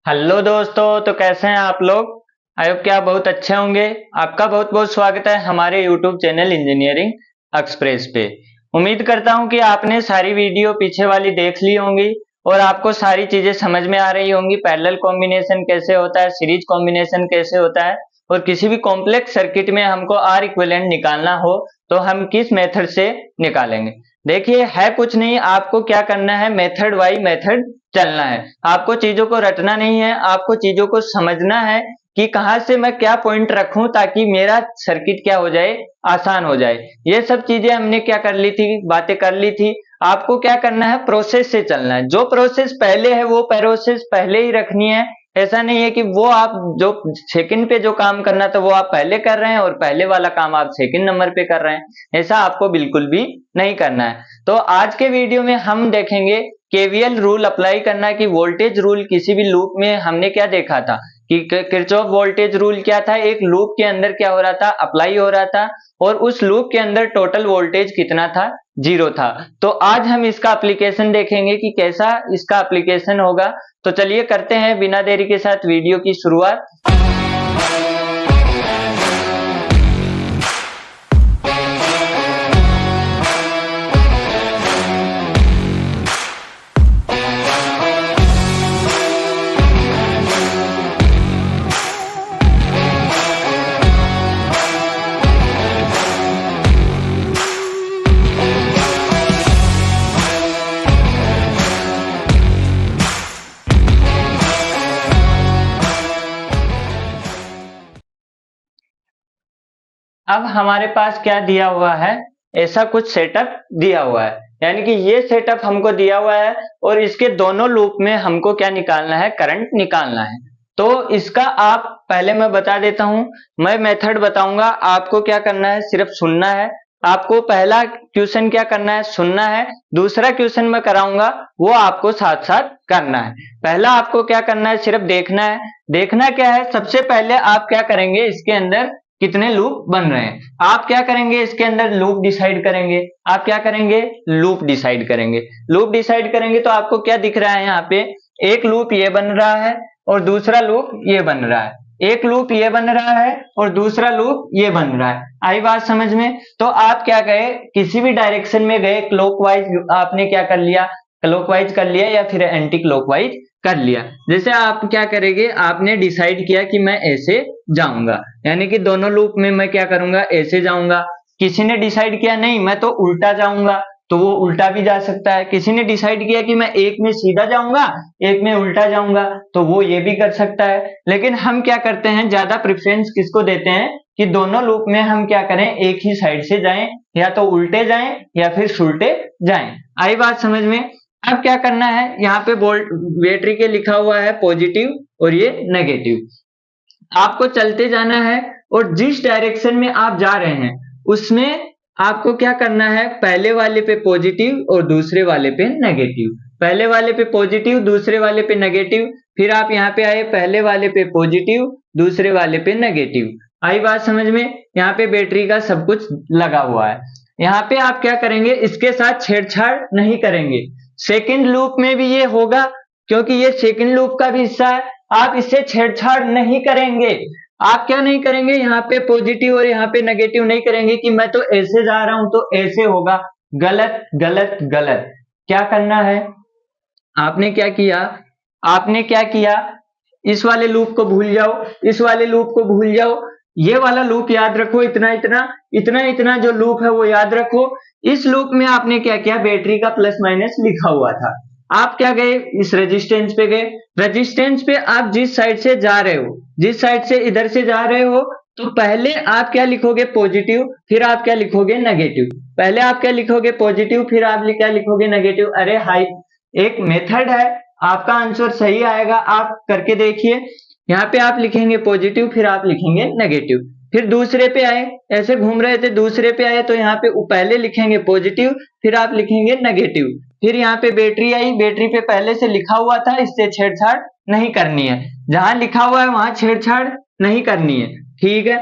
Hello दोस्तों, तो कैसे हैं आप लोग। आई होप कि आप बहुत अच्छे होंगे। आपका बहुत बहुत स्वागत है हमारे यूट्यूब चैनल इंजीनियरिंग एक्सप्रेस पे। उम्मीद करता हूं कि आपने सारी वीडियो पीछे वाली देख ली होंगी और आपको सारी चीजें समझ में आ रही होंगी। पैरेलल कॉम्बिनेशन कैसे होता है, सीरीज कॉम्बिनेशन कैसे होता है, और किसी भी कॉम्प्लेक्स सर्किट में हमको आर इक्विवेलेंट निकालना हो तो हम किस मेथड से निकालेंगे। देखिए, है कुछ नहीं, आपको क्या करना है, मेथड बाई मेथड चलना है। आपको चीजों को रटना नहीं है, आपको चीजों को समझना है कि कहां से मैं क्या पॉइंट रखूं ताकि मेरा सर्किट क्या हो जाए, आसान हो जाए। ये सब चीजें हमने क्या कर ली थी, बातें कर ली थी। आपको क्या करना है, प्रोसेस से चलना है। जो प्रोसेस पहले है वो प्रोसेस पहले ही रखनी है। ऐसा नहीं है कि वो आप जो सेकंड पे जो काम करना था वो आप पहले कर रहे हैं और पहले वाला काम आप सेकंड नंबर पे कर रहे हैं। ऐसा आपको बिल्कुल भी नहीं करना है। तो आज के वीडियो में हम देखेंगे केवीएल रूल अप्लाई करना, कि वोल्टेज रूल किसी भी लूप में हमने क्या देखा था कि किरचॉफ वोल्टेज रूल क्या था, एक लूप के अंदर क्या हो रहा था, अप्लाई हो रहा था, और उस लूप के अंदर टोटल वोल्टेज कितना था, 0 था। तो आज हम इसका एप्लीकेशन देखेंगे कि कैसा इसका एप्लीकेशन होगा। तो चलिए करते हैं बिना देरी के साथ वीडियो की शुरुआत। अब हमारे पास क्या दिया हुआ है, ऐसा कुछ सेटअप दिया हुआ है, यानी कि ये सेटअप हमको दिया हुआ है और इसके दोनों लूप में हमको क्या निकालना है, करंट निकालना है। तो इसका आप पहले मैं बता देता हूं, मैं मेथड बताऊंगा, आपको क्या करना है, सिर्फ सुनना है। आपको पहला क्वेश्चन क्या करना है, सुनना है। दूसरा क्वेश्चन मैं कराऊंगा वो आपको साथ साथ करना है। पहला आपको क्या करना है, सिर्फ देखना है। देखना क्या है, सबसे पहले आप क्या करेंगे, इसके अंदर कितने लूप बन रहे हैं, आप क्या करेंगे, इसके अंदर लूप डिसाइड करेंगे। आप क्या करेंगे, लूप डिसाइड करेंगे। लूप डिसाइड करेंगे तो आपको क्या दिख रहा है, यहाँ पे एक लूप ये बन रहा है और दूसरा लूप ये बन रहा है। एक लूप ये बन रहा है और दूसरा लूप ये बन रहा है। आई बात समझ में। तो आप क्या गए, किसी भी डायरेक्शन में गए, क्लॉकवाइज आपने क्या कर लिया, क्लॉकवाइज कर लिया या फिर एंटी क्लॉकवाइज कर लिया। जैसे आप क्या करेंगे, आपने डिसाइड किया कि मैं ऐसे जाऊंगा, यानी कि दोनों लूप में मैं क्या करूंगा, ऐसे जाऊंगा। किसी ने डिसाइड किया नहीं मैं तो उल्टा जाऊंगा, तो वो उल्टा भी जा सकता है। किसी ने डिसाइड किया कि मैं एक में सीधा जाऊंगा, एक में उल्टा जाऊंगा, तो वो ये भी कर सकता है। लेकिन हम क्या करते हैं, ज्यादा प्रेफरेंस किसको देते हैं कि दोनों लूप में हम क्या करें, एक ही साइड से जाएं, या तो उल्टे जाएं या फिर सुलटे जाएं। आई बात समझ में। अब क्या करना है, यहाँ पे वोल्ट बैटरी के लिखा हुआ है पॉजिटिव और ये नेगेटिव। आपको चलते जाना है और जिस डायरेक्शन में आप जा रहे हैं उसमें आपको क्या करना है, पहले वाले पे पॉजिटिव और दूसरे वाले पे नेगेटिव। पहले वाले पे पॉजिटिव, दूसरे वाले पे नेगेटिव। फिर आप यहाँ पे आए, पहले वाले पे पॉजिटिव, दूसरे वाले पे नेगेटिव। आई बात समझ में। यहाँ पे बैटरी का सब कुछ लगा हुआ है। यहाँ पे आप क्या करेंगे, इसके साथ छेड़छाड़ नहीं करेंगे। सेकंड लूप में भी ये होगा, क्योंकि ये सेकंड लूप का भी हिस्सा है। आप इससे छेड़छाड़ नहीं करेंगे। आप क्या नहीं करेंगे, यहाँ पे पॉजिटिव और यहाँ पे नेगेटिव नहीं करेंगे कि मैं तो ऐसे जा रहा हूं तो ऐसे होगा। गलत गलत गलत। क्या करना है, आपने क्या किया, आपने क्या किया, इस वाले लूप को भूल जाओ, इस वाले लूप को भूल जाओ। ये वाला लूप याद रखो, इतना इतना इतना इतना जो लूप है वो याद रखो। इस लूप में आपने क्या किया, बैटरी का प्लस माइनस लिखा हुआ था। आप क्या गए, इस रेजिस्टेंस पे गए। रेजिस्टेंस पे आप जिस साइड से जा रहे हो, जिस साइड से इधर से जा रहे हो, तो पहले आप क्या लिखोगे, पॉजिटिव, फिर आप क्या लिखोगे, नेगेटिव। पहले आप क्या लिखोगे, पॉजिटिव, फिर आप क्या लिखोगे, नेगेटिव। अरे हाई, एक मेथड है, आपका आंसर सही आएगा, आप करके देखिए। यहाँ पे आप लिखेंगे पॉजिटिव, फिर आप लिखेंगे नेगेटिव। फिर दूसरे पे आए, ऐसे घूम रहे थे, दूसरे पे आए तो यहाँ पे पहले लिखेंगे पॉजिटिव, फिर आप लिखेंगे नेगेटिव। फिर यहाँ पे बैटरी आई, बैटरी पे पहले से लिखा हुआ था, इससे छेड़छाड़ नहीं करनी है। जहां लिखा हुआ है वहां छेड़छाड़ नहीं करनी है, ठीक है।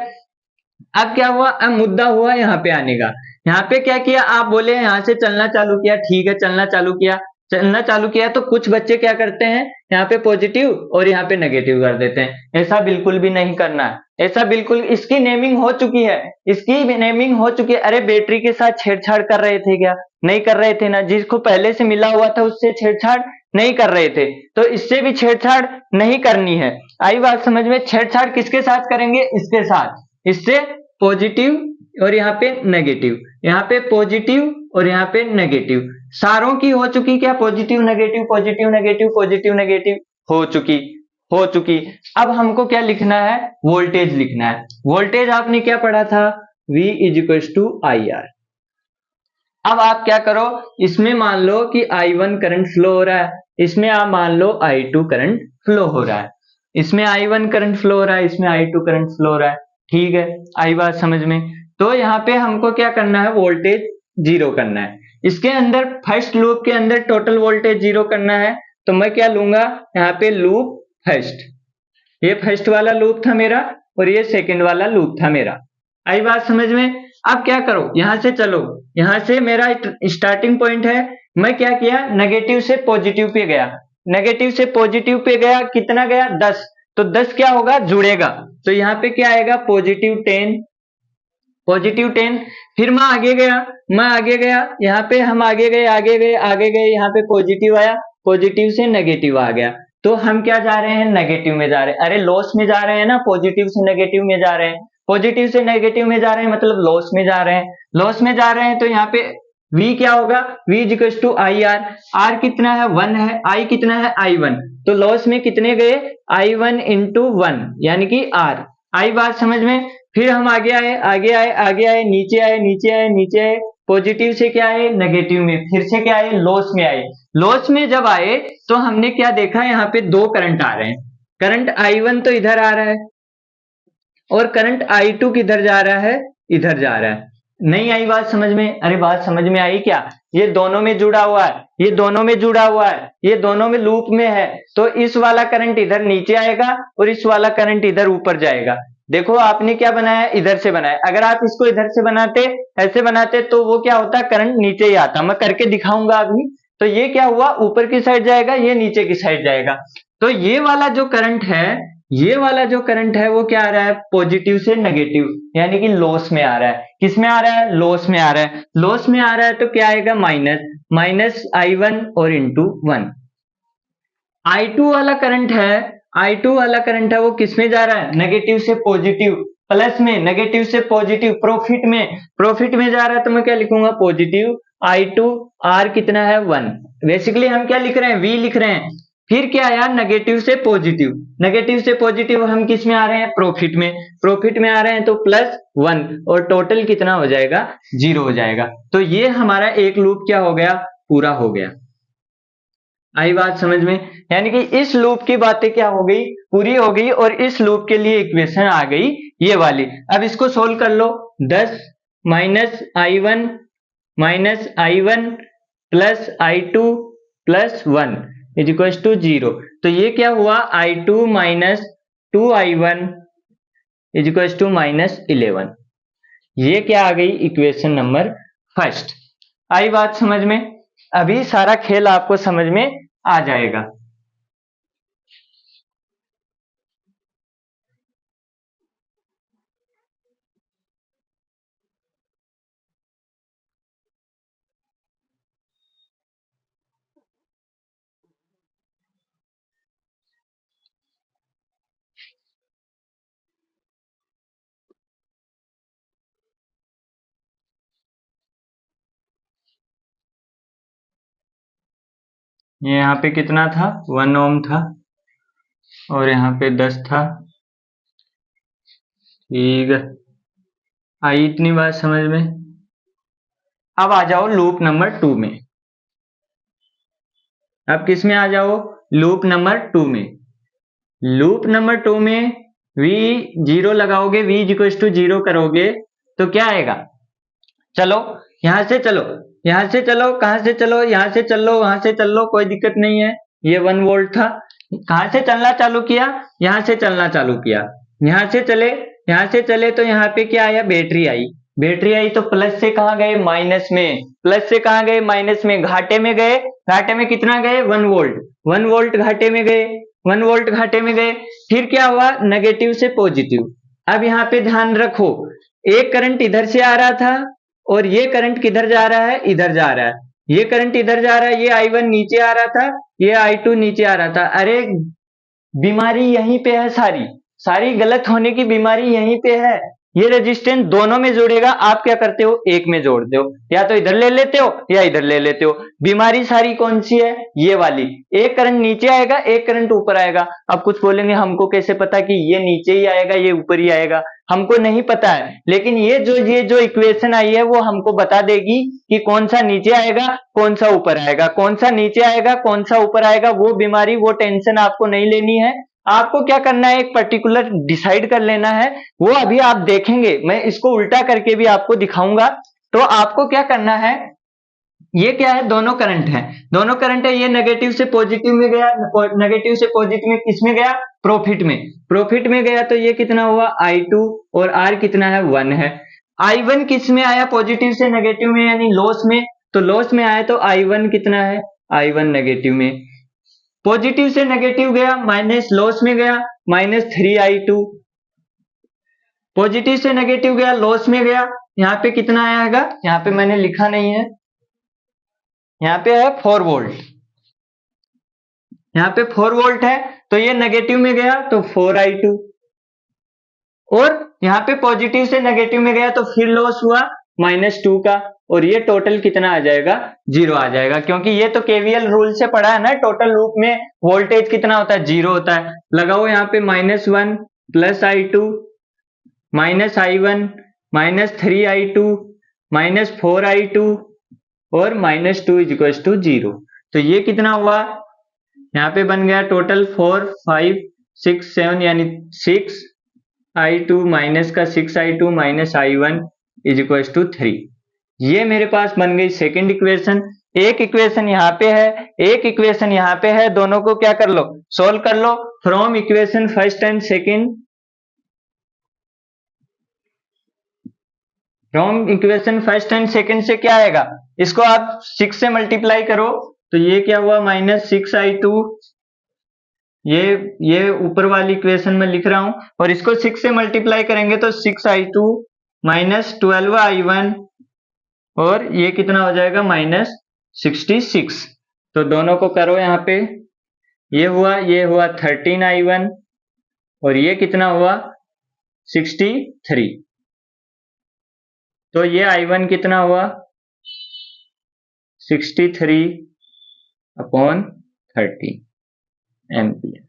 अब क्या हुआ, अब मुद्दा हुआ यहाँ पे आने का। यहाँ पे क्या किया, आप बोले यहाँ से चलना चालू किया, ठीक है, चलना चालू किया। चलना चालू किया तो कुछ बच्चे क्या करते हैं, यहाँ पे पॉजिटिव और यहाँ पे नेगेटिव कर देते हैं। ऐसा बिल्कुल भी नहीं करना है, ऐसा बिल्कुल, इसकी नेमिंग हो चुकी है, इसकी नेमिंग हो चुकी है। अरे बैटरी के साथ छेड़छाड़ कर रहे थे क्या? नहीं कर रहे थे ना। जिसको पहले से मिला हुआ था उससे छेड़छाड़ नहीं कर रहे थे, तो इससे भी छेड़छाड़ नहीं करनी है। आई बात समझ में? छेड़छाड़ किसके साथ करेंगे? इसके साथ, इससे पॉजिटिव और यहाँ पे नेगेटिव, यहाँ पे पॉजिटिव और यहाँ पे नेगेटिव, सारों की हो चुकी क्या? Positive negative positive negative positive negative हो चुकी। अब हमको क्या लिखना है? वोल्टेज लिखना है। वोल्टेज आपने क्या पढ़ा था? V is equal to I R. अब आप क्या करो, इसमें मान लो कि I1 करंट फ्लो हो रहा है, इसमें आप मान लो I2 करंट फ्लो हो रहा है, इसमें I1 करंट फ्लो हो रहा है, इसमें I2 करंट फ्लो हो रहा है। ठीक है, आई बात समझ में? तो यहाँ पे हमको क्या करना है? वोल्टेज जीरो करना है। इसके अंदर फर्स्ट लूप के अंदर टोटल वोल्टेज जीरो करना है, तो मैं क्या लूंगा यहाँ पे? Loop first. ये फर्स्ट वाला लूप था मेरा और ये सेकंड वाला लूप था मेरा। आई बात समझ में? अब क्या करो, यहां से चलो, यहां से मेरा स्टार्टिंग पॉइंट है, मैं क्या किया? नेगेटिव से पॉजिटिव पे गया, नेगेटिव से पॉजिटिव पे गया, कितना गया? 10। तो 10 क्या होगा? जुड़ेगा, तो यहाँ पे क्या आएगा? Positive 10, positive 10। फिर मैं आगे गया, यहाँ पे हम आगे गए, यहाँ पे पॉजिटिव आया, पॉजिटिव से नेगेटिव आ गया, तो हम क्या जा रहे हैं? नेगेटिव में जा रहे हैं। अरे लॉस में जा रहे हैं ना, पॉजिटिव से नेगेटिव में जा रहे हैं, पॉजिटिव से नेगेटिव में जा रहे हैं मतलब लॉस में जा रहे हैं, लॉस में जा रहे हैं। तो यहाँ पे V क्या होगा? V is equal to I R. R कितना है? 1 है। I कितना है? I1। तो लॉस में कितने गए? I1 इंटू 1 यानी कि R। आई बात समझ में? फिर हम आगे आए, नीचे आए, पॉजिटिव से क्या आए? नेगेटिव में, फिर से क्या आए? लॉस में आए। लॉस में जब आए तो हमने क्या देखा? यहाँ पे दो करंट आ रहे हैं, करंट I1 तो इधर आ रहा है और करंट I2 किधर जा रहा है? इधर जा रहा है। नहीं आई बात समझ में? अरे बात समझ में आई क्या? ये दोनों में जुड़ा हुआ है, ये दोनों में जुड़ा हुआ है, ये दोनों में लूप में है, तो इस वाला करंट इधर नीचे आएगा और इस वाला करंट इधर ऊपर जाएगा। देखो आपने क्या बनाया? इधर से बनाया। अगर आप इसको इधर से बनाते, ऐसे बनाते, तो वो क्या होता? करंट नीचे ही आता। मैं करके दिखाऊंगा अभी। तो ये क्या हुआ? ऊपर की साइड जाएगा, ये नीचे की साइड जाएगा। तो ये वाला जो करंट है, वो क्या आ रहा है? पॉजिटिव से नेगेटिव यानी कि लॉस में आ रहा है। किस में आ रहा है? लॉस में आ रहा है। लॉस में आ रहा है तो क्या आएगा? माइनस I1 और इंटू 1। I2 वाला करंट है, वो किस में जा रहा है? नेगेटिव से पॉजिटिव, प्लस में, नेगेटिव से पॉजिटिव, प्रॉफिट में जा रहा है। तो मैं क्या लिखूंगा? पॉजिटिव I2, R कितना है? 1। बेसिकली हम क्या लिख रहे हैं? V लिख रहे हैं। फिर क्या आया? नेगेटिव से पॉजिटिव हम किस में आ रहे हैं? प्रॉफिट में आ रहे हैं, तो प्लस 1 और टोटल कितना हो जाएगा? 0 हो जाएगा। तो ये हमारा एक लूप क्या हो गया? पूरा हो गया। आई बात समझ में? यानी कि इस लूप की बातें क्या हो गई? पूरी हो गई, और इस लूप के लिए इक्वेशन आ गई ये वाली। अब इसको सोल्व कर लो। 10 minus I1 plus I2 plus 1 is equal to 0। तो ये क्या हुआ? I2 minus 2I1 is equal to minus 11। ये क्या आ गई? Equation number first. आई बात समझ में? अभी सारा खेल आपको समझ में आ जाएगा। ये यहाँ पे कितना था? 1 ओम था और यहाँ पे 10 था। ठीक है, आई इतनी बात समझ में? अब आ जाओ लूप नंबर 2 में। अब किस में आ जाओ? लूप नंबर 2 में। लूप नंबर 2 में V 0 लगाओगे, V इक्वल टू 0 करोगे तो क्या आएगा? चलो यहां से चलो, कहां से चलो? यहां से चल लो, कोई दिक्कत नहीं है। ये 1 वोल्ट था। कहां से चलना चालू किया? यहां से चलना चालू किया। यहां से चले तो यहाँ पे क्या आया? बैटरी आई। बैटरी आई तो प्लस से कहाँ गए, माइनस में, प्लस से कहाँ गए, माइनस में, घाटे में गए, घाटे में कितना गए, 1 वोल्ट, 1 वोल्ट घाटे में गए, 1 वोल्ट घाटे में गए। फिर क्या हुआ, नेगेटिव से पॉजिटिव। अब यहाँ पे ध्यान रखो, एक करंट इधर से आ रहा था और ये करंट किधर जा रहा है, इधर जा रहा है, ये करंट इधर जा रहा है, ये I1 नीचे आ रहा था, ये I2 नीचे आ रहा था। अरे बीमारी यहीं पे है, सारी सारी गलत होने की बीमारी यहीं पे है। ये रेजिस्टेंस दोनों में जोड़ेगा, आप क्या करते हो, एक में जोड़ते हो, या तो इधर ले लेते हो या इधर ले लेते हो। बीमारी सारी कौन सी है, ये वाली। एक करंट नीचे आएगा, एक करंट ऊपर आएगा। अब कुछ बोलेंगे हमको कैसे पता कि ये नीचे ही आएगा, ये ऊपर ही आएगा, हमको नहीं पता है। लेकिन ये जो इक्वेशन आई है वो हमको बता देगी कि कौन सा नीचे आएगा, कौन सा ऊपर आएगा, कौन सा नीचे आएगा, कौन सा ऊपर आएगा। वो बीमारी, वो टेंशन आपको नहीं लेनी है। आपको क्या करना है, एक पर्टिकुलर डिसाइड कर लेना है, वो अभी आप देखेंगे, मैं इसको उल्टा करके भी आपको दिखाऊंगा। तो आपको क्या करना है, ये क्या है, दोनों करंट है, दोनों करंट है, ये नेगेटिव से पॉजिटिव में गया, नेगेटिव से पॉजिटिव में किस में गया, प्रॉफिट में, प्रॉफिट में गया। तो ये कितना हुआ, I2, और R कितना है, 1 है। I1 किस में आया, पॉजिटिव से नेगेटिव में, यानी लॉस में, तो लॉस में आया तो I1 कितना है, I1 नेगेटिव में। पॉजिटिव से नेगेटिव गया, माइनस लॉस में गया, -3I2। पॉजिटिव से नेगेटिव गया, लॉस में गया, यहाँ पे कितना आएगा, यहाँ पे मैंने लिखा नहीं है, यहाँ पे है 4 वोल्ट, यहाँ पे 4 वोल्ट है, तो ये नेगेटिव में गया तो 4I2, और यहाँ पे पॉजिटिव से नेगेटिव में गया तो फिर लॉस हुआ -2 का, और ये टोटल कितना आ जाएगा, 0 आ जाएगा। क्योंकि ये तो केवीएल रूल से पढ़ा है ना, टोटल लूप में वोल्टेज कितना होता है, 0 होता है। लगाओ यहाँ पे -1 plus I2 minus I1 -3I2 -4I2 और -2 = 0। तो ये कितना हुआ, यहाँ पे बन गया टोटल 4 5 6 7, यानी 6I2 माइनस का 6I2 -I1 = 3। ये मेरे पास बन गई सेकंड इक्वेशन। एक इक्वेशन यहाँ पे है, एक इक्वेशन यहाँ पे है, दोनों को क्या कर लो, सोल्व कर लो। From equation first and second, from equation first and second से क्या आएगा, इसको आप 6 से मल्टीप्लाई करो, तो ये क्या हुआ, -6I2, ये ऊपर वाली इक्वेशन में लिख रहा हूं, और इसको 6 से मल्टीप्लाई करेंगे तो 6I2 -12I1, और ये कितना हो जाएगा, -66। तो दोनों को करो यहाँ पे, ये हुआ 13I1, और ये कितना हुआ, 63। तो ये I1 कितना हुआ, 63/13 एम्पियर,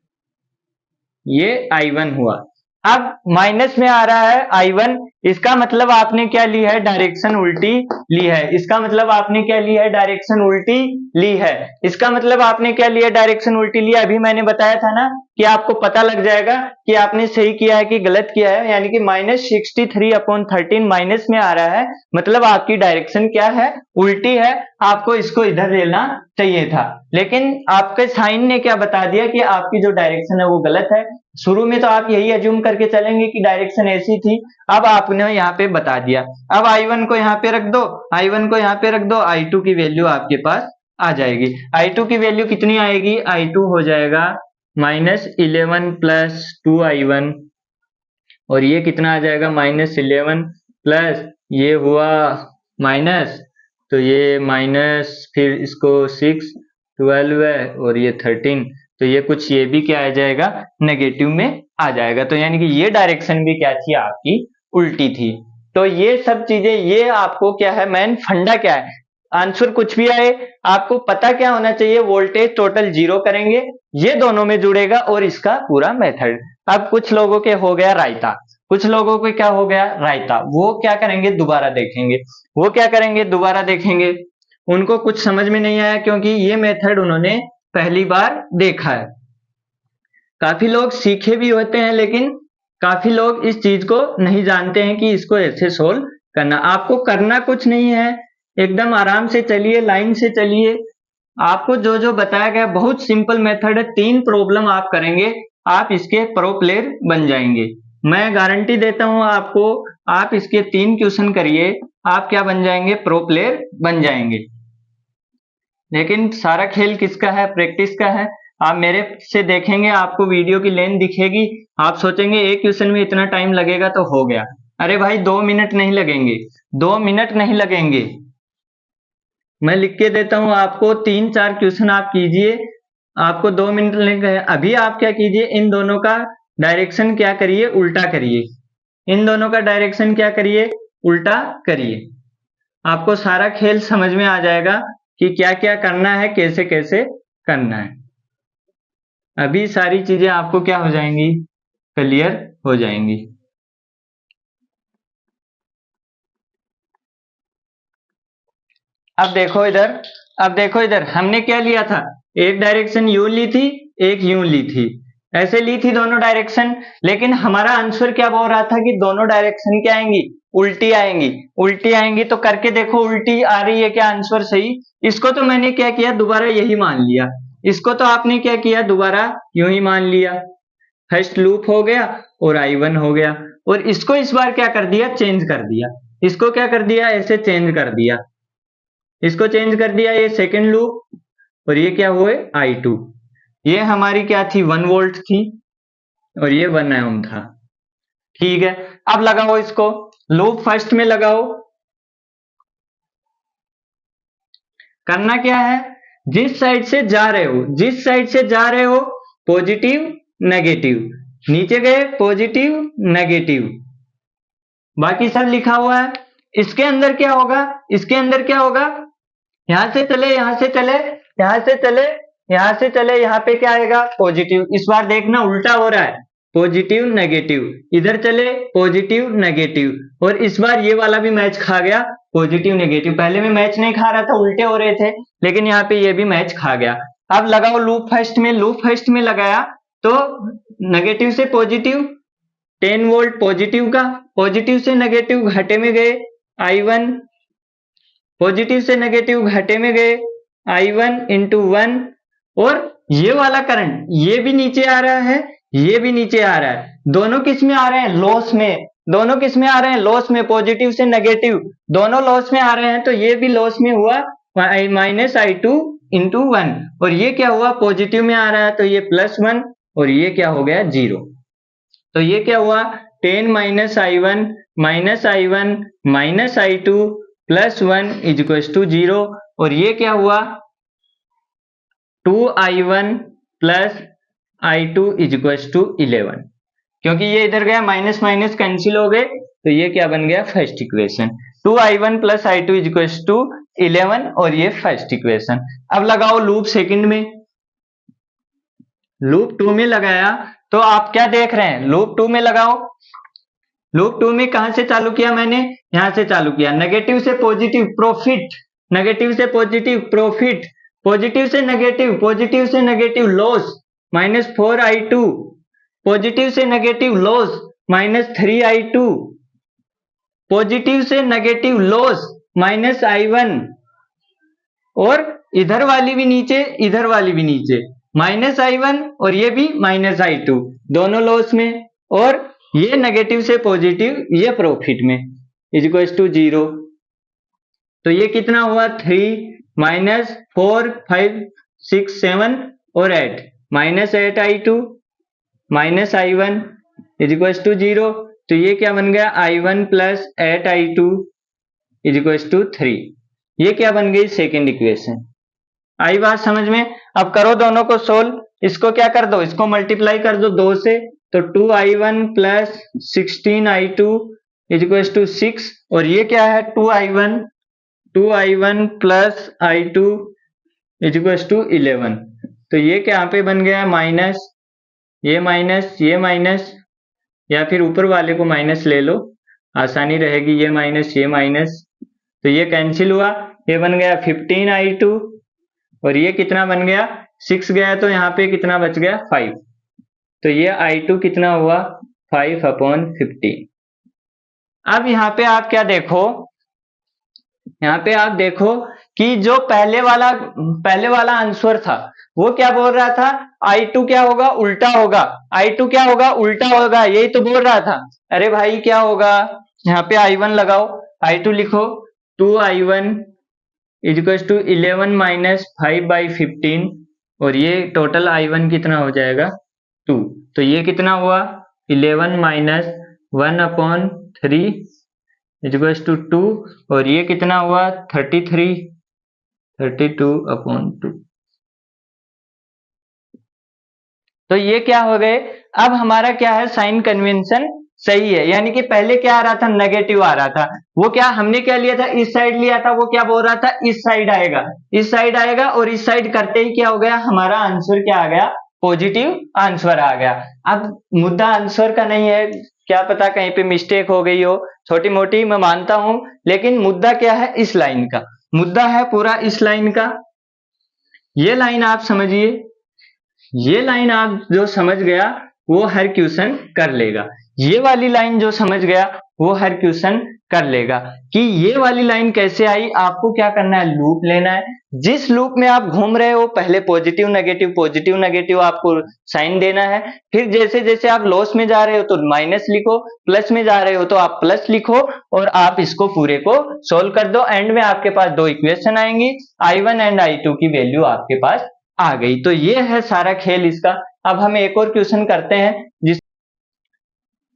ये I1 हुआ। अब माइनस में आ रहा है I1, इसका मतलब आपने क्या ली है, डायरेक्शन उल्टी ली है। इसका मतलब आपने क्या ली है, डायरेक्शन उल्टी ली है। इसका मतलब आपने क्या लिया, डायरेक्शन उल्टी लिया। अभी मैंने बताया था ना कि आपको पता लग जाएगा कि आपने सही किया है कि गलत किया है, यानी कि -63/13 माइनस में आ रहा है, मतलब आपकी डायरेक्शन क्या है, उल्टी है। आपको इसको इधर लेना चाहिए था, लेकिन आपके साइन ने क्या बता दिया कि आपकी जो डायरेक्शन है वो गलत है। शुरू में तो आप यही अज्यूम करके चलेंगे कि डायरेक्शन ऐसी थी, अब आपने यहाँ पे बता दिया। अब I1 को यहाँ पे रख दो, I1 को यहाँ पे रख दो, I2 की वैल्यू आपके पास आ जाएगी। I2 की वैल्यू कितनी आएगी, I2 हो जाएगा -11 + 2I1, और ये कितना आ जाएगा, -11 प्लस ये हुआ माइनस, तो ये माइनस, फिर इसको 6 12 है, और ये 13, तो ये कुछ, ये भी क्या आ जाएगा, नेगेटिव में आ जाएगा। तो यानी कि ये डायरेक्शन भी क्या थी, आपकी उल्टी थी। तो ये सब चीजें, ये आपको क्या है, मेन फंडा क्या है, आंसर कुछ भी आए आपको पता क्या होना चाहिए, वोल्टेज टोटल 0 करेंगे, ये दोनों में जुड़ेगा, और इसका पूरा मेथड। अब कुछ लोगों के हो गया रायता, कुछ लोगों को क्या हो गया, रायता, वो क्या करेंगे, दोबारा देखेंगे, वो क्या करेंगे, दोबारा देखेंगे। उनको कुछ समझ में नहीं आया, क्योंकि ये मेथड उन्होंने पहली बार देखा है। काफी लोग सीखे भी होते हैं, लेकिन काफी लोग इस चीज को नहीं जानते हैं कि इसको ऐसे सोल्व करना। आपको करना कुछ नहीं है, एकदम आराम से चलिए, लाइन से चलिए। आपको जो जो बताया गया बहुत सिंपल मेथड है, 3 प्रॉब्लम आप करेंगे, आप इसके प्रो प्लेयर बन जाएंगे। मैं गारंटी देता हूं आपको, आप इसके 3 क्वेश्चन करिए, आप क्या बन जाएंगे, प्रो प्लेयर बन जाएंगे। लेकिन सारा खेल किसका है, प्रैक्टिस का है। आप मेरे से देखेंगे, आपको वीडियो की लेंथ दिखेगी, आप सोचेंगे एक क्वेश्चन में इतना टाइम लगेगा तो हो गया। अरे भाई 2 मिनट नहीं लगेंगे, 2 मिनट नहीं लगेंगे। मैं लिख के देता हूं आपको, 3-4 क्वेश्चन आप कीजिए, आपको 2 मिनट लगेंगे। अभी आप क्या कीजिए, इन दोनों का डायरेक्शन क्या करिए, उल्टा करिए। इन दोनों का डायरेक्शन क्या करिए, उल्टा करिए। आपको सारा खेल समझ में आ जाएगा कि क्या क्या करना है, कैसे कैसे करना है। अभी सारी चीजें आपको क्या हो जाएंगी, क्लियर हो जाएंगी। अब देखो इधर, अब देखो इधर, हमने क्या लिया था, एक डायरेक्शन यू ली थी, एक यू ली थी, ऐसे ली थी दोनों डायरेक्शन। लेकिन हमारा आंसर क्या बोल रहा था कि दोनों डायरेक्शन क्या आएंगी, उल्टी आएंगी। उल्टी आएंगी तो करके देखो, उल्टी आ रही है क्या आंसर सही। इसको तो मैंने क्या किया, दोबारा यही मान लिया। इसको तो आपने क्या किया, दोबारा यूं ही मान लिया। फर्स्ट लूप हो गया और I1 हो गया। और इसको इस बार क्या कर दिया, चेंज कर दिया। इसको क्या कर दिया, ऐसे चेंज कर दिया। इसको चेंज कर दिया, ये सेकेंड लूप, और ये क्या हुए, I2। ये हमारी क्या थी, 1 वोल्ट थी, और ये 1 ओम था। ठीक है, अब लगाओ इसको, लूप फर्स्ट में लगाओ। करना क्या है, जिस साइड से जा रहे हो, जिस साइड से जा रहे हो, पॉजिटिव नेगेटिव, नीचे गए पॉजिटिव नेगेटिव, बाकी सब लिखा हुआ है। इसके अंदर क्या होगा, इसके अंदर क्या होगा, यहां से चले, यहां से चले, यहां से चले, यहां से चले, यहां पे क्या आएगा, पॉजिटिव। इस बार देखना उल्टा हो रहा है, पॉजिटिव नेगेटिव, इधर चले पॉजिटिव नेगेटिव, और इस बार ये वाला भी मैच खा गया, पॉजिटिव नेगेटिव। पहले में मैच नहीं खा रहा था, उल्टे हो रहे थे, लेकिन यहाँ पे ये भी मैच खा गया। अब लगाओ लूप फर्स्ट में, लूप फर्स्ट में लगाया तो नेगेटिव से पॉजिटिव, 10 वोल्ट पॉजिटिव का, पॉजिटिव से नेगेटिव घाटे में गए, I1, पॉजिटिव से नेगेटिव घाटे में गए, I1 इंटू 1, और ये वाला करंट ये भी नीचे आ रहा है, ये भी नीचे आ रहा है, दोनों किस में आ रहे हैं, लॉस में। दोनों किस में आ रहे हैं, लॉस में, पॉजिटिव से नेगेटिव दोनों लॉस में आ रहे हैं, तो ये भी लॉस में हुआ, -I2 इंटू 1, और ये क्या हुआ, पॉजिटिव में आ रहा है, तो ये +1, और ये क्या हो गया, 0। तो ये क्या हुआ, 10 -I1 -I2 +1 = 0, और ये क्या हुआ, 2I1 +I2 = 11। क्योंकि ये इधर गया, माइनस माइनस कैंसिल हो गए, तो ये क्या बन गया, फर्स्ट इक्वेशन। 2I1 +I2 = 11, और ये फर्स्ट इक्वेशन। अब लगाओ लूप सेकंड में, लूप 2 में लगाया तो आप क्या देख रहे हैं, लूप 2 में लगाओ। लूप 2 में कहां से चालू किया मैंने, यहां से चालू किया, नेगेटिव से पॉजिटिव प्रॉफिट, नेगेटिव से पॉजिटिव प्रॉफिट, पॉजिटिव से नेगेटिव लॉस, -4I2, पॉजिटिव से नेगेटिव लॉस, -3I2, पॉजिटिव से नेगेटिव लॉस, -I1, और इधर वाली भी नीचे, इधर वाली भी नीचे, -I1, और ये भी -I2, दोनों लॉस में, और ये नेगेटिव से पॉजिटिव, ये प्रॉफिट में, = 0। तो ये कितना हुआ, 3 -4 5 6 7 और 8, -8I2 -I1 = 0। तो ये क्या बन गया, I1 + 8I2 = 3। ये क्या बन गई, सेकेंड इक्वेशन। आई बात समझ में। अब करो दोनों को सोल्व, इसको क्या कर दो, इसको मल्टीप्लाई कर दो 2 से, तो 2I1 + 16I2 = 6, और ये क्या है, 2I1 + I2 = 11। तो ये क्या पे बन गया, माइनस, ये माइनस, या फिर ऊपर वाले को माइनस ले लो, आसानी रहेगी, ये माइनस, तो ये कैंसिल हुआ, ये बन गया 15I2, और ये कितना बन गया, 6 गया, तो यहाँ पे कितना बच गया, 5। तो ये I2 कितना हुआ, 5/15। अब यहाँ पे आप क्या देखो, यहाँ पे आप देखो कि जो पहले वाला आंसर था, वो क्या बोल रहा था, I2 क्या होगा, उल्टा होगा, I2 क्या होगा, उल्टा होगा, यही तो बोल रहा था। अरे भाई क्या होगा, यहाँ पे I1 लगाओ, I2 लिखो 2I1 इजिकल्स टू 11 माइनस 5/15 और ये टोटल I1 कितना हो जाएगा 2। तो ये कितना हुआ 11 माइनस 1/3 इजिकल्स टू 2 और ये कितना हुआ 32/2। तो ये क्या हो गए, अब हमारा क्या है साइन कन्वेंशन सही है, यानी कि पहले क्या आ रहा था नेगेटिव आ रहा था, वो क्या हमने क्या लिया था इस साइड लिया था, वो क्या बोल रहा था इस साइड आएगा, इस साइड आएगा और इस साइड करते ही क्या हो गया हमारा आंसर क्या आ गया पॉजिटिव आंसर आ गया। अब मुद्दा आंसर का नहीं है, क्या पता कहीं पे मिस्टेक हो गई हो छोटी मोटी, मैं मानता हूं, लेकिन मुद्दा क्या है इस लाइन का, मुद्दा है पूरा इस लाइन का। ये लाइन आप समझिए, ये लाइन आप जो समझ गया वो हर क्वेश्चन कर लेगा, ये वाली लाइन जो समझ गया वो हर क्वेश्चन कर लेगा। कि ये वाली लाइन कैसे आई, आपको क्या करना है लूप लेना है, जिस लूप में आप घूम रहे हो पहले पॉजिटिव नेगेटिव आपको साइन देना है, फिर जैसे जैसे आप लॉस में जा रहे हो तो माइनस लिखो, प्लस में जा रहे हो तो आप प्लस लिखो और आप इसको पूरे को सोल्व कर दो। एंड में आपके पास दो इक्वेशन आएंगी, I1 एंड I2 की वैल्यू आपके पास आ गई। तो ये है सारा खेल इसका। अब हम एक और क्वेश्चन करते हैं जिस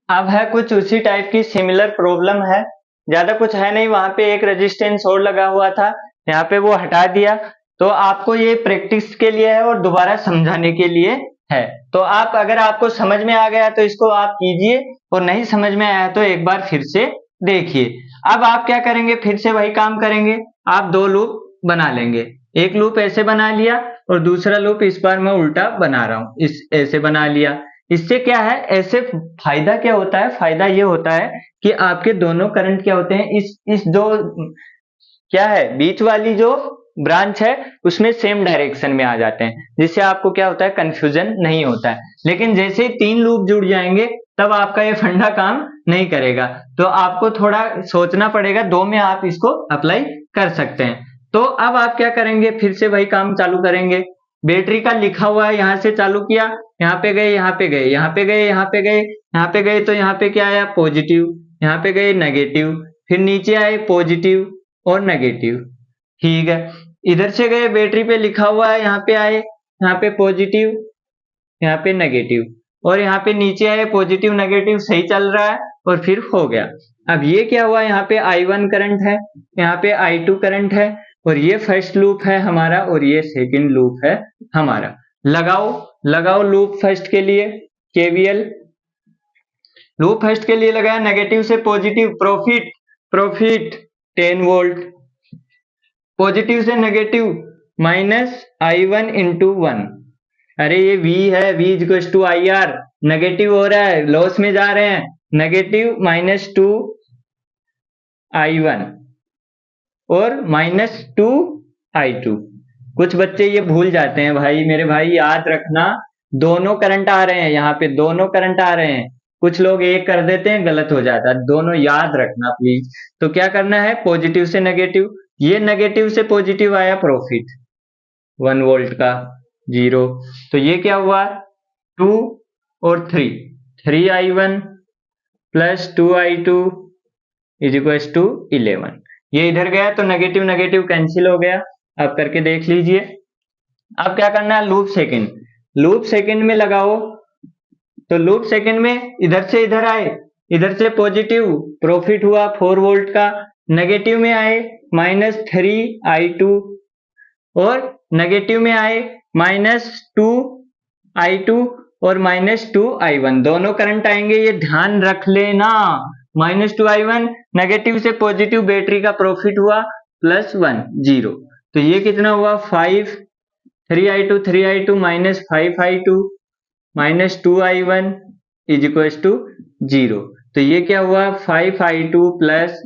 अब है कुछ उसी टाइप की सिमिलर प्रॉब्लम है, ज्यादा कुछ है नहीं, वहां पे एक रेजिस्टेंस और लगा हुआ था, यहाँ पे वो हटा दिया। तो आपको ये प्रैक्टिस के लिए है और दोबारा समझाने के लिए है। तो आप अगर आपको समझ में आ गया तो इसको आप कीजिए और नहीं समझ में आया तो एक बार फिर से देखिए। अब आप क्या करेंगे, फिर से वही काम करेंगे, आप दो लूप बना लेंगे, एक लूप ऐसे बना लिया और दूसरा लूप इस बार मैं उल्टा बना रहा हूं, इस ऐसे बना लिया। इससे क्या है, ऐसे फायदा क्या होता है, फायदा ये होता है कि आपके दोनों करंट क्या होते हैं इस जो क्या है बीच वाली जो ब्रांच है उसमें सेम डायरेक्शन में आ जाते हैं, जिससे आपको क्या होता है कंफ्यूजन नहीं होता है। लेकिन जैसे ही तीन लूप जुड़ जाएंगे तब आपका ये फंडा काम नहीं करेगा, तो आपको थोड़ा सोचना पड़ेगा, दो में आप इसको अप्लाई कर सकते हैं। तो अब आप क्या करेंगे, फिर से वही काम चालू करेंगे, बैटरी का लिखा हुआ है यहां से चालू किया, यहाँ पे गए यहाँ पे गए यहाँ पे गए यहाँ पे गए यहाँ पे गए, तो यहाँ पे क्या आया पॉजिटिव, यहाँ पे गए नेगेटिव, फिर नीचे आए पॉजिटिव और नेगेटिव, ठीक है। इधर से गए बैटरी पे लिखा हुआ है, यहाँ पे आए यहाँ पे पॉजिटिव यहाँ पे नेगेटिव और यहाँ पे नीचे आए पॉजिटिव नेगेटिव, सही चल रहा है और फिर हो गया। अब ये क्या हुआ, यहाँ पे I1 करंट है, यहाँ पे I2 करंट है और ये फर्स्ट लूप है हमारा और ये सेकंड लूप है हमारा। लगाओ लूप फर्स्ट के लिए KVL, लूप फर्स्ट के लिए लगाया, नेगेटिव से पॉजिटिव प्रॉफिट 10 वोल्ट, पॉजिटिव से नेगेटिव माइनस I1 इंटू 1, अरे ये V है, V equals to IR, negative हो रहा है लॉस में जा रहे हैं, नेगेटिव -2 I1 और -2 I2। कुछ बच्चे ये भूल जाते हैं भाई, मेरे भाई याद रखना दोनों करंट आ रहे हैं, यहाँ पे दोनों करंट आ रहे हैं, कुछ लोग एक कर देते हैं गलत हो जाता है, दोनों याद रखना प्लीज। तो क्या करना है, पॉजिटिव से नेगेटिव, ये नेगेटिव से पॉजिटिव आया प्रॉफिट 1 वोल्ट का 0, तो ये क्या हुआ 2 और 3 I1 plus 2 I2 is equal to 11। ये इधर गया तो नेगेटिव नेगेटिव कैंसिल हो गया। अब करके देख लीजिए। अब क्या करना है, लूप सेकंड में लगाओ, तो लूप सेकंड में इधर से इधर आए, इधर से पॉजिटिव प्रॉफिट हुआ 4 वोल्ट का, नेगेटिव में आए -3 I2 और नेगेटिव में आए -2 I2 और -2 I1, दोनों करंट आएंगे, ये ध्यान रख लेना। -2 I1 नेगेटिव से पॉजिटिव बैटरी का प्रॉफिट हुआ +1 0, तो ये कितना हुआ 3 I2 -5 I2 -2 I1 is equal to 0, तो ये क्या हुआ 5 I2 plus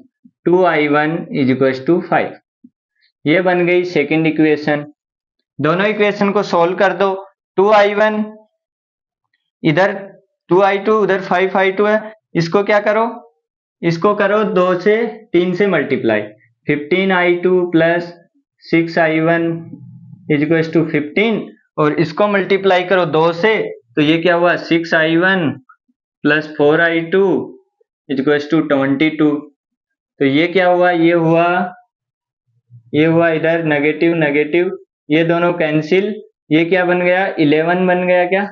2 I1 is equal to 5। ये बन गई सेकंड इक्वेशन। दोनों इक्वेशन को सॉल्व कर दो, 2 I1 इधर 2 I2 उधर 5 I2 है, इसको क्या करो, इसको करो 2 से 3 से multiply, 15 I2 plus 6 I1 is equal to 15 और इसको मल्टीप्लाई करो 2 से, तो ये क्या हुआ 6 I1 plus 4 I2 equals to 22। तो ये क्या हुआ, ये हुआ इधर नेगेटिव नेगेटिव, ये दोनों कैंसिल, ये क्या बन गया 11 बन गया, क्या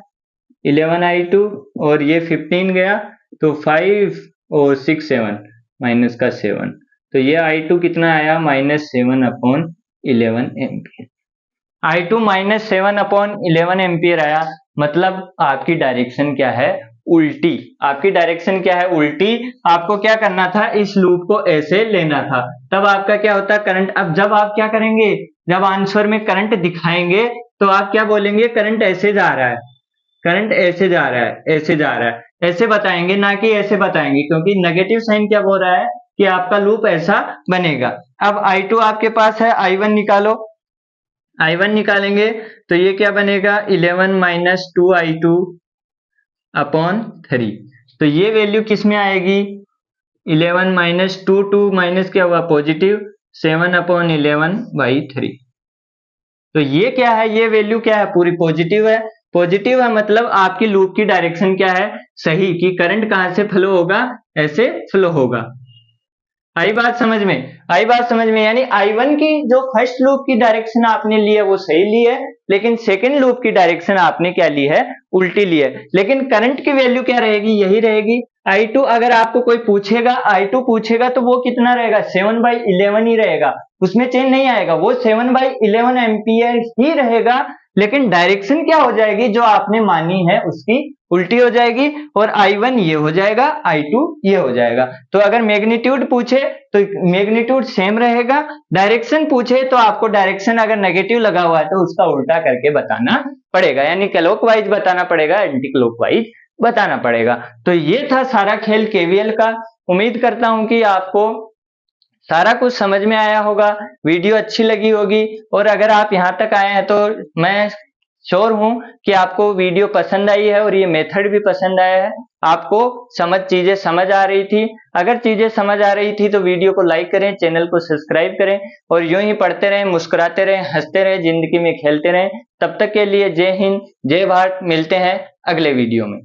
11i2, और ये 15 गया तो 5 और 6 7 माइनस का 7, तो ये i2 कितना आया -7/11 एम्पियर। i2 -7/11 एम्पियर आया, मतलब आपकी डायरेक्शन क्या है, उल्टी। आपकी डायरेक्शन क्या है, उल्टी। आपको क्या करना था, इस लूप को ऐसे लेना था, तब आपका क्या होता करंट। अब जब आप क्या करेंगे, जब आंसर में करंट दिखाएंगे तो आप क्या बोलेंगे, करंट ऐसे जा रहा है, करंट ऐसे जा रहा है, ऐसे जा रहा है, ऐसे बताएंगे, ना कि ऐसे बताएंगे, क्योंकि नेगेटिव साइन क्या बोल रहा है कि आपका लूप ऐसा बनेगा। अब i2 आपके पास है, i1 निकालो, i1 निकालेंगे तो ये क्या बनेगा 11 - 2i2/3। तो ये वैल्यू किस में आएगी, 11 - 2 माइनस क्या हुआ पॉजिटिव 7/11/3। तो ये क्या है, ये वैल्यू क्या है, पूरी पॉजिटिव है। पॉजिटिव है मतलब आपकी लूप की डायरेक्शन क्या है, सही, कि करंट कहां से फ्लो होगा, ऐसे फ्लो होगा। आई बात समझ में, आई बात समझ में। यानी I1 की जो फर्स्ट लूप की डायरेक्शन आपने ली है वो सही ली है, लेकिन सेकंड लूप की डायरेक्शन आपने क्या ली है, उल्टी ली है। लेकिन करंट की वैल्यू क्या रहेगी, यही रहेगी। I2 अगर आपको कोई पूछेगा, I2 पूछेगा तो वो कितना रहेगा 7/11 ही रहेगा, उसमें चेंज नहीं आएगा, वो 7/11 एम्पियर ही रहेगा। लेकिन डायरेक्शन क्या हो जाएगी, जो आपने मानी है उसकी उल्टी हो जाएगी, और I1 ये हो जाएगा, I2 ये हो जाएगा। तो अगर मैग्नीट्यूड पूछे तो मैग्नीट्यूड सेम रहेगा, डायरेक्शन पूछे तो आपको डायरेक्शन अगर नेगेटिव लगा हुआ है तो उसका उल्टा करके बताना पड़ेगा, यानी क्लॉकवाइज बताना पड़ेगा, एंटी क्लॉकवाइज बताना पड़ेगा। तो ये था सारा खेल केवीएल का। उम्मीद करता हूं कि आपको सारा कुछ समझ में आया होगा, वीडियो अच्छी लगी होगी, और अगर आप यहां तक आए हैं तो मैं श्योर हूं कि आपको वीडियो पसंद आई है और ये मेथड भी पसंद आया है, आपको चीजें समझ आ रही थी। अगर चीजें समझ आ रही थी तो वीडियो को लाइक करें, चैनल को सब्सक्राइब करें, और यूं ही पढ़ते रहें, मुस्कुराते रहें, हंसते रहें, जिंदगी में खेलते रहें। तब तक के लिए जय हिंद, जय भारत। मिलते हैं अगले वीडियो में।